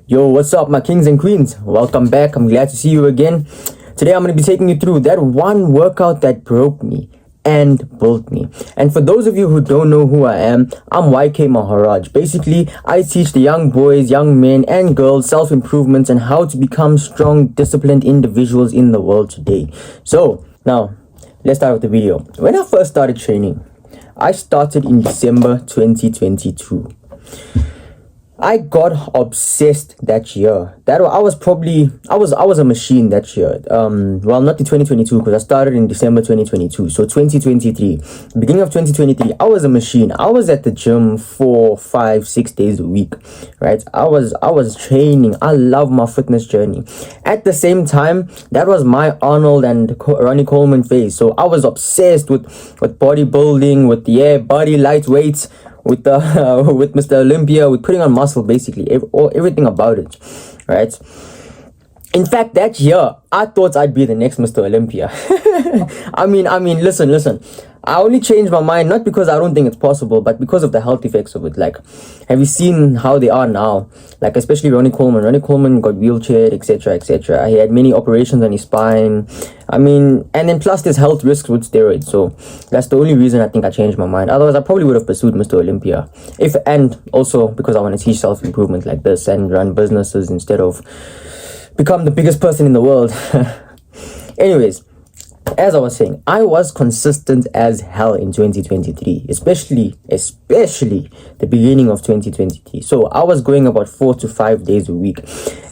Yo, what's up, my kings and queens? Welcome back. I'm glad to see you again. Today, I'm going to be taking you through that one workout that broke me and built me. And for those of you who don't know who I am, I'm YK Maharaj. Basically, I teach the young boys, young men, and girls self-improvement and how to become strong, disciplined individuals in the world today. So, now, let's start with the video. When I first started training, I started in December 2022. I got obsessed that year. I was a machine that year. Well, not in 2022 because I started in December 2022. So 2023, beginning of 2023, I was a machine. I was at the gym 4, 5, 6 days a week, right? I was training. I love my fitness journey. At the same time, that was my Arnold and Ronnie Coleman phase. So I was obsessed with bodybuilding, with body, light weights, with Mr. Olympia, with putting on muscle, basically everything about it, right? In fact, that year I thought I'd be the next Mr. Olympia. I mean, listen. I only changed my mind not because I don't think it's possible, but because of the health effects of it. Like, have you seen how they are now? Like, especially Ronnie Coleman. Ronnie Coleman got wheelchaired, etc. He had many operations on his spine. I mean, and then plus there's health risks with steroids. So that's the only reason I think I changed my mind. Otherwise, I probably would have pursued Mr. Olympia. And also because I want to teach self-improvement like this and run businesses instead of become the biggest person in the world. Anyways, as I was saying, I was consistent as hell in 2023, especially the beginning of 2023. So I was going about 4 to 5 days a week,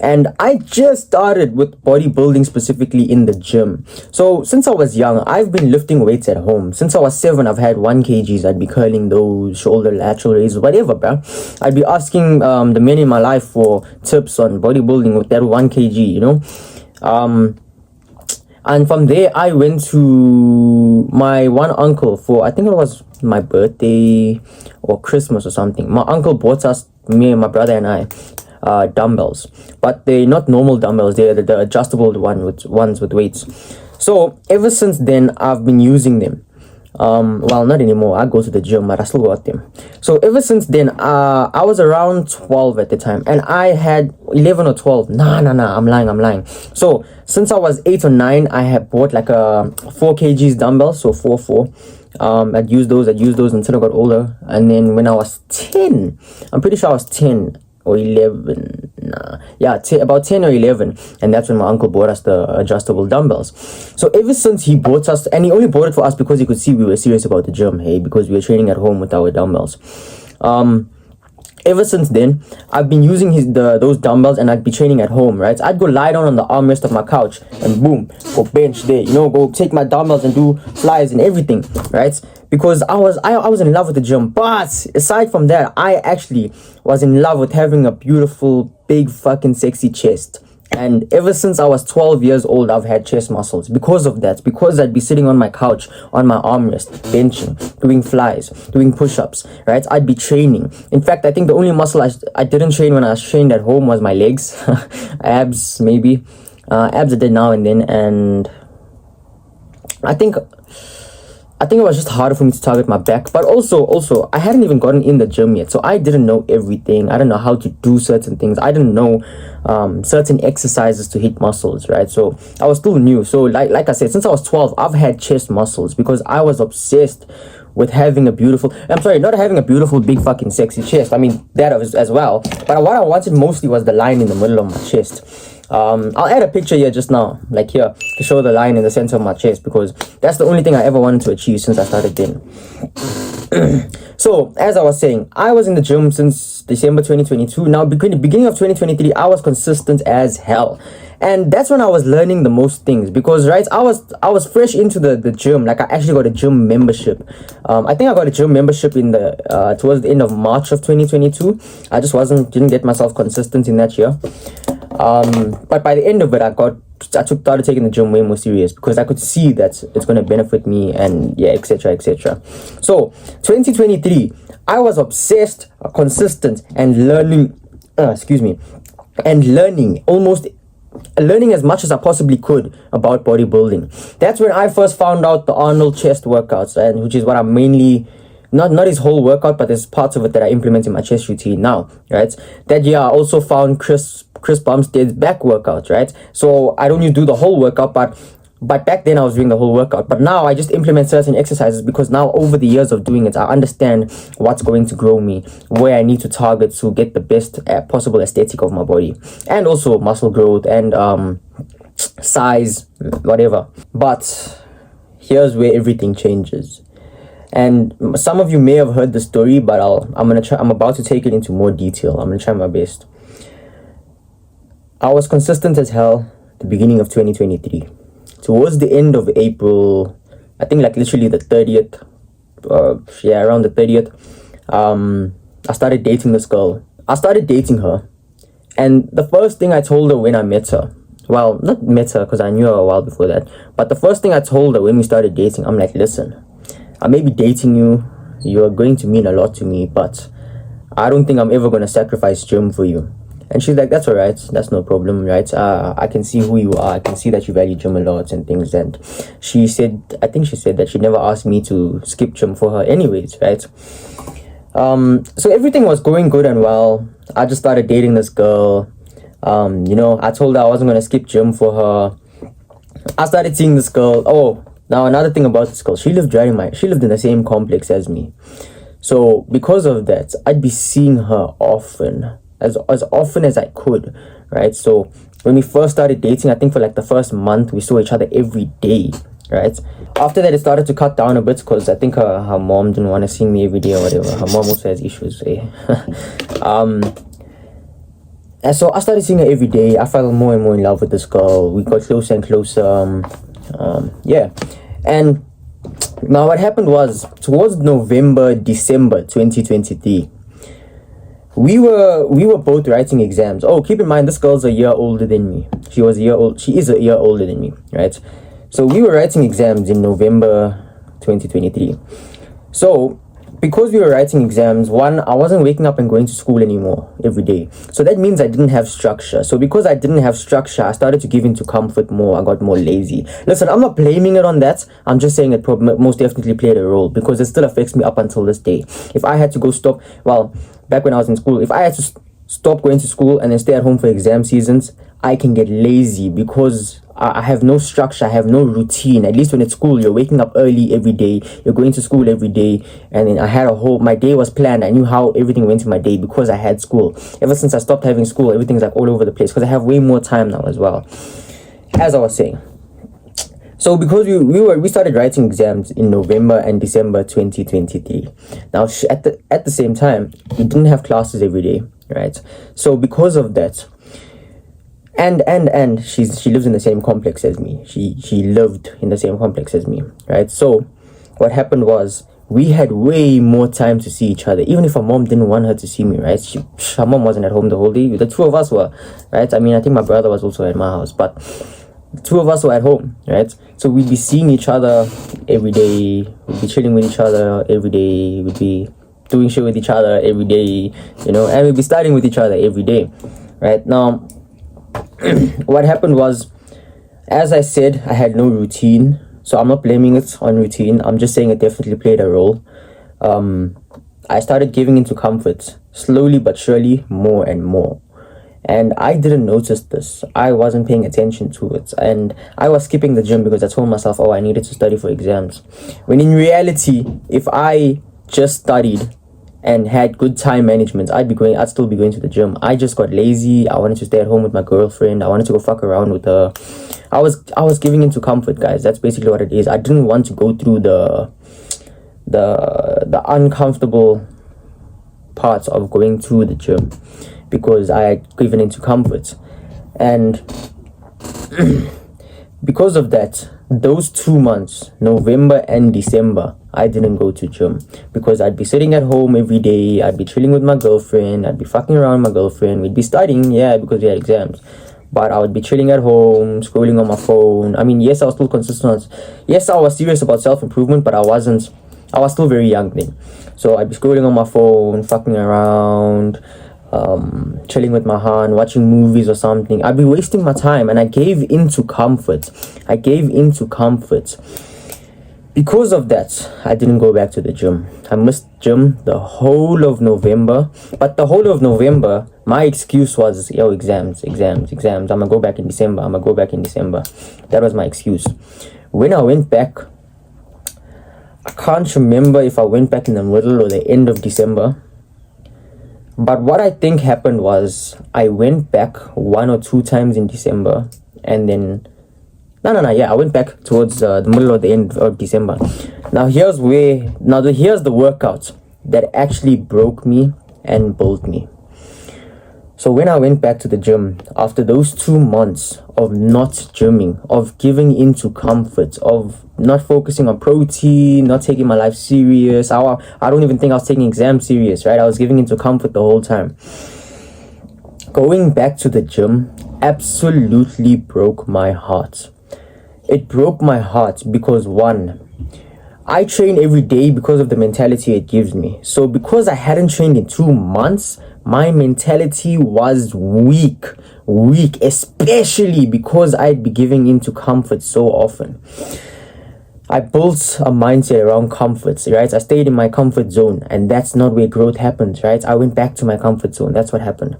and I just started with bodybuilding specifically in the gym. So since I was young, I've been lifting weights at home. Since I was 7, I've had 1 kgs. I'd be curling those, shoulder lateral raises, whatever, bro. I'd be asking the men in my life for tips on bodybuilding with that 1 kg, you know. And from there, I went to my one uncle for, I think it was my birthday or Christmas or something. My uncle bought us, me and my brother and I, dumbbells. But they're not normal dumbbells. They're the adjustable ones with weights. So ever since then, I've been using them. Well, not anymore. I go to the gym, but I still got them. So ever since then, I was around 12 at the time, and I had 11 or 12. Nah, I'm lying. So since I was 8 or 9, I had bought like a 4 kgs dumbbell, so 4. I'd use those until I got older, and then when I was 10, I'm pretty sure I was 10 or 11, about 10 or 11, and that's when my uncle bought us the adjustable dumbbells. So ever since he bought us, and he only bought it for us because he could see we were serious about the gym, because we were training at home with our dumbbells. Ever since then, I've been using those dumbbells, and I'd be training at home, right? I'd go lie down on the armrest of my couch and boom, go bench there, go take my dumbbells and do flies and everything, right? Because I was in love with the gym. But aside from that, I actually was in love with having a beautiful, big, fucking sexy chest. And ever since I was 12 years old, I've had chest muscles because of that. Because I'd be sitting on my couch, on my armrest, benching, doing flies, doing push-ups, right? I'd be training. In fact, I think the only muscle I didn't train when I was trained at home was my legs. Abs, maybe. Abs I did now and then. And I think it was just harder for me to target my back. But also, I hadn't even gotten in the gym yet. So I didn't know everything. I didn't know how to do certain things. I didn't know certain exercises to hit muscles, right? So I was still new. So like I said, since I was 12, I've had chest muscles because I was obsessed with having not having a beautiful, big, fucking, sexy chest. I mean, that as well. But what I wanted mostly was the line in the middle of my chest. I'll add a picture here just now, like here, to show the line in the center of my chest, because that's the only thing I ever wanted to achieve since I started then. So, as I was saying, I was in the gym since December 2022. Now, between the beginning of 2023, I was consistent as hell. And that's when I was learning the most things, because right, I was fresh into the gym. Like, I actually got a gym membership. I think I got a gym membership in towards the end of March of 2022. I just didn't get myself consistent in that year. But by the end of it, I started taking the gym way more serious because I could see that it's going to benefit me, and etc. So 2023, I was obsessed, consistent, and learning as much as I possibly could about bodybuilding. That's when I first found out the Arnold chest workouts, and which is what I'm mainly not his whole workout, but there's parts of it that I implement in my chest routine now, right? That year I also found Chris Bumstead's back workout, right? So I don't need to do the whole workout, but back then I was doing the whole workout. But now I just implement certain exercises because now over the years of doing it, I understand what's going to grow me, where I need to target to get the best possible aesthetic of my body, and also muscle growth and size, whatever. But here's where everything changes. And some of you may have heard the story, but I'm about to take it into more detail. I'm gonna try my best. I was consistent as hell at the beginning of 2023. Towards the end of April, I think like literally the 30th, around the 30th, I started dating this girl. I started dating her, and the first thing I told her when I met her, well, not met her because I knew her a while before that, but the first thing I told her when we started dating, I'm like, listen, I may be dating you, you're going to mean a lot to me, but I don't think I'm ever going to sacrifice gym for you. And she's like, that's all right, that's no problem, right? I can see who you are, I can see that you value gym a lot and things. And she said, I think she said that she never asked me to skip gym for her anyways, right? So everything was going good and well. I just started dating this girl. I told her I wasn't going to skip gym for her. I started seeing this girl. Oh, now another thing about this girl, she lived in the same complex as me. So because of that, I'd be seeing her often, as often as I could, right? So when we first started dating, I think for like the first month, we saw each other every day, right? After that, it started to cut down a bit because I think her mom didn't want to see me every day or whatever. Her mom also has issues, eh? And so I started seeing her every day. I fell more and more in love with this girl. We got closer and closer. Yeah. And now what happened was, towards December 2023, we were both writing exams. Oh, keep in mind, this girl's a year older than me. She is a year older than me, right? So we were writing exams in November 2023. So because we were writing exams, one, I wasn't waking up and going to school anymore every day. So that means I didn't have structure. So because I didn't have structure, I started to give into comfort more. I got more lazy. Listen, I'm not blaming it on that. I'm just saying it most definitely played a role because it still affects me up until this day. If I had to back when I was in school, if I had to stop going to school and then stay at home for exam seasons, I can get lazy because I have no structure, I have no routine. At least when it's school, you're waking up early every day, you're going to school every day, and then my day was planned. I knew how everything went in my day because I had school. Ever since I stopped having school, everything's like all over the place because I have way more time now as well. As I was saying, so because we started writing exams in November and December 2023. Now at the same time, we didn't have classes every day, right? So because of that, and she lives in the same complex as me. She lived in the same complex as me, right? So what happened was, we had way more time to see each other, even if her mom didn't want her to see me, right? Her mom wasn't at home the whole day. The two of us were, right? I mean, I think my brother was also at my house, but the two of us were at home, right? So we'd be seeing each other every day. We'd be chilling with each other every day. We'd be doing shit with each other every day, and we'd be studying with each other every day, right? Now, what happened was, as I said, I had no routine. So I'm not blaming it on routine. I'm just saying it definitely played a role. I started giving into comfort slowly but surely, more and more. And I didn't notice this. I wasn't paying attention to it. And I was skipping the gym because I told myself, I needed to study for exams. When in reality, if I just studied and had good time management, I'd still be going to the gym. I just got lazy. I wanted to stay at home with my girlfriend. I wanted to go fuck around with her. I was giving into comfort, guys. That's basically what it is. I didn't want to go through the uncomfortable parts of going to the gym because I had given into comfort. And because of that, those 2 months, November and December, I didn't go to gym because I'd be sitting at home every day. I'd be chilling with my girlfriend. I'd be fucking around with my girlfriend. We'd be studying, because we had exams. But I would be chilling at home, scrolling on my phone. I mean, yes, I was still consistent. Yes, I was serious about self-improvement, but I was still very young then. So I'd be scrolling on my phone, fucking around, chilling with my hand, watching movies or something. I'd be wasting my time, and I gave into comfort. Because of that, I didn't go back to the gym. I missed gym the whole of November. But the whole of November, my excuse was, yo, exams. I'm gonna go back in December. That was my excuse. When I went back, I can't remember if I went back in the middle or the end of December. But what I think happened was I went back 1 or 2 times in December, and then I went back towards the middle or the end of December. Here's the workout that actually broke me and built me. So when I went back to the gym after those 2 months of not gymming, of giving into comfort, of not focusing on protein, not taking my life serious, I don't even think I was taking exams serious, right? I was giving into comfort the whole time. Going back to the gym absolutely broke my heart. It broke my heart because, one, I train every day because of the mentality it gives me. So because I hadn't trained in 2 months, my mentality was weak, especially because I'd be giving into comfort so often. I built a mindset around comfort, right? I stayed in my comfort zone, and that's not where growth happens, right? I went back to my comfort zone. That's what happened.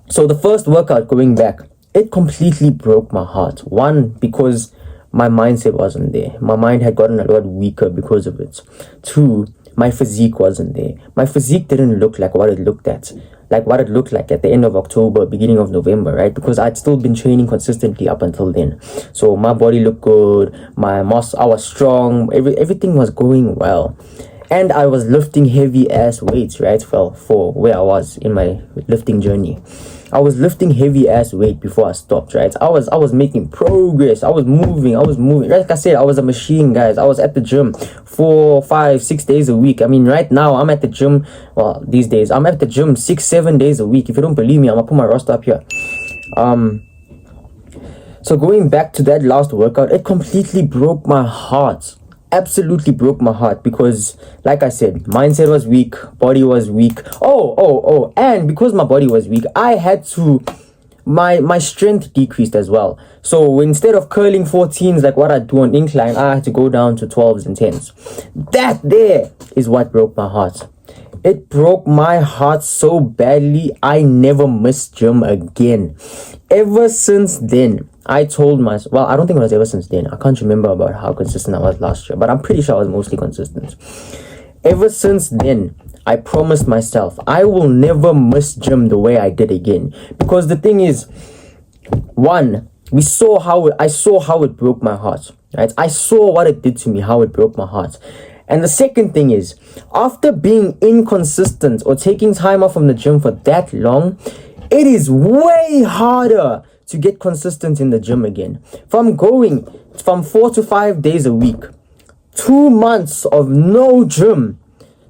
So the first workout going back, it completely broke my heart. One, because my mindset wasn't there. My mind had gotten a lot weaker because of it. Two, my physique wasn't there. My physique didn't look like what it looked at the end of October, beginning of November, right? Because I'd still been training consistently up until then. So my body looked good, I was strong, everything was going well. And I was lifting heavy ass weights, right? For where I was in my lifting journey. I was lifting heavy ass weight before I stopped, right? I was making progress. I was moving. Like I said, I was a machine, guys. I was at the gym 4, 5, 6 days a week. I mean, right now I'm at the gym. Well, these days I'm at the gym 6, 7 days a week. If you don't believe me, I'm gonna put my roster up here. So going back to that last workout, it completely broke my heart. Absolutely broke my heart because, like I said, mindset was weak, body was weak. And because my body was weak, I had to, my strength decreased as well. So instead of curling 14s like what I do on incline, I had to go down to 12s and 10s. That there is what broke my heart. It broke my heart so badly, I never missed gym again. Ever since then, I told myself, well, I don't think it was ever since then. I can't remember about how consistent I was last year, but I'm pretty sure I was mostly consistent. Ever since then, I promised myself I will never miss gym the way I did again. Because the thing is, one, I saw how it broke my heart, right? I saw what it did to me, how it broke my heart. And the second thing is, after being inconsistent or taking time off from the gym for that long, it is way harder to get consistent in the gym again. From going from 4 to 5 days a week, 2 months of no gym,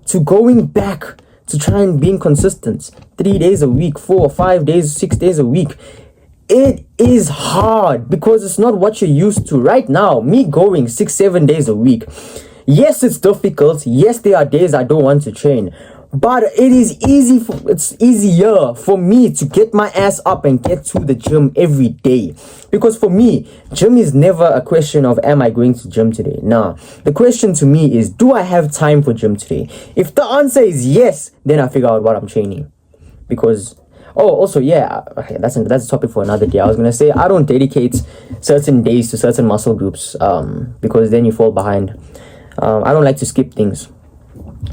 to going back to try and being consistent 3 days a week, 4, 5 days, 6 days a week. It is hard because it's not what you're used to. Right now, me going 6, 7 days a week, yes, it's difficult. Yes, there are days I don't want to train. But it's easier for me to get my ass up and get to the gym every day. Because for me, gym is never a question of, am I going to gym today? Nah. The question to me is, do I have time for gym today? If the answer is yes, then I figure out what I'm training. Because, okay, that's a topic for another day. I was going to say, I don't dedicate certain days to certain muscle groups because then you fall behind. I don't like to skip things.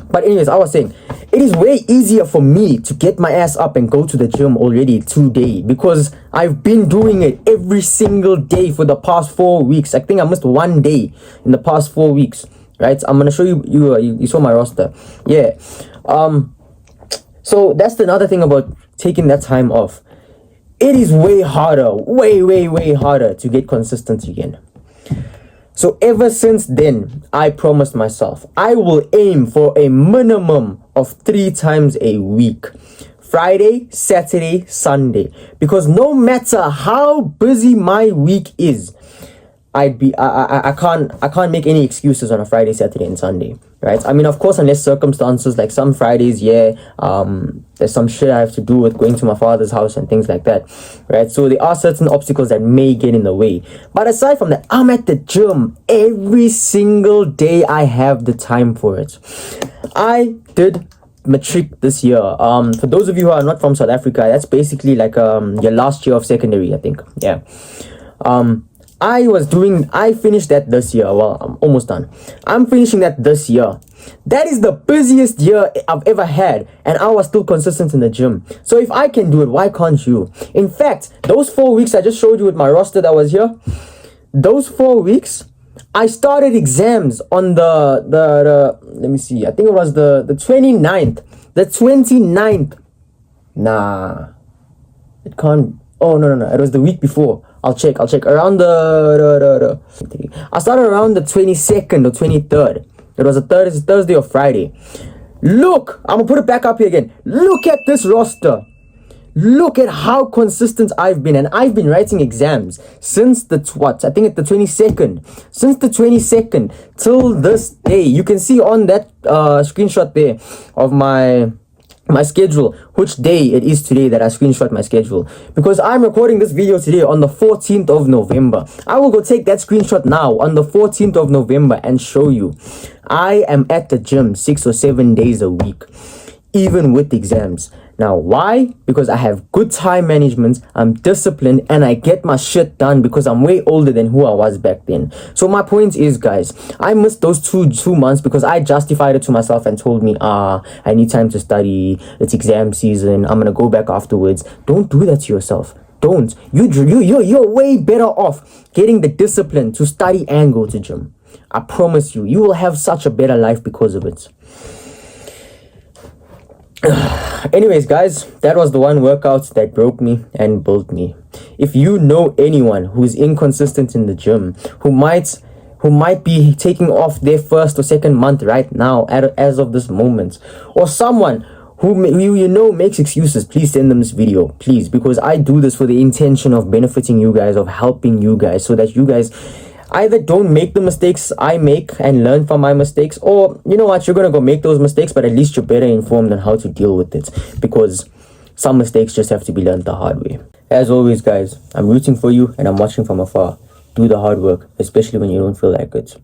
But anyways, I was saying, it is way easier for me to get my ass up and go to the gym already today because I've been doing it every single day for the past 4 weeks. I think I missed 1 day in the past 4 weeks, right? I'm going to show you saw my roster. Yeah. So that's another thing about taking that time off. It is way harder, way harder to get consistent again. So ever since then, I promised myself I will aim for a minimum of 3 times a week. Friday, Saturday, Sunday. Because no matter how busy my week is, I can't make any excuses on a Friday, Saturday, and Sunday, right? I mean, of course, unless circumstances, like some Fridays, yeah, there's some shit I have to do with going to my father's house and things like that, right? So there are certain obstacles that may get in the way. But aside from that, I'm at the gym every single day. I have the time for it. I did matric this year. For those of you who are not from South Africa, that's basically like your last year of secondary, I think. Yeah. I finished that this year. Well, I'm almost done. I'm finishing that this year. That is the busiest year I've ever had, and I was still consistent in the gym. So if I can do it, why can't you? In fact, those 4 weeks I just showed you with my roster that was here, those 4 weeks, I started exams on the let me see, I think it was the 29th. The 29th. Nah. It can't. Oh, no. It was the week before. I'll check. Around I started around the 22nd or 23rd. It was a Thursday or Friday. Look, I'm gonna put it back up here again. Look at this roster. Look at how consistent I've been, and I've been writing exams since the I think at the 22nd. Since the 22nd till this day. You can see on that screenshot there of my schedule which day it is today that I screenshot my schedule, because I'm recording this video today on the 14th of November. I will go take that screenshot now on the 14th of November and show you. I am at the gym 6 or 7 days a week, even with exams. Now, why? Because I have good time management, I'm disciplined, and I get my shit done because I'm way older than who I was back then. So my point is, guys, I missed those two months because I justified it to myself and told me, I need time to study, it's exam season, I'm gonna go back afterwards. Don't do that to yourself. Don't. You're way better off getting the discipline to study and go to gym. I promise you, you will have such a better life because of it. Anyways, guys, that was the one workout that broke me and built me. If you know anyone who's inconsistent in the gym, who might be taking off their first or second month right now as of this moment, or someone who you know makes excuses, please send them this video, please, because I do this for the intention of benefiting you guys, of helping you guys, so that you guys either don't make the mistakes I make and learn from my mistakes, or you know what, you're gonna go make those mistakes, but at least you're better informed on how to deal with it, because some mistakes just have to be learned the hard way. As always, guys, I'm rooting for you and I'm watching from afar. Do the hard work, especially when you don't feel like it.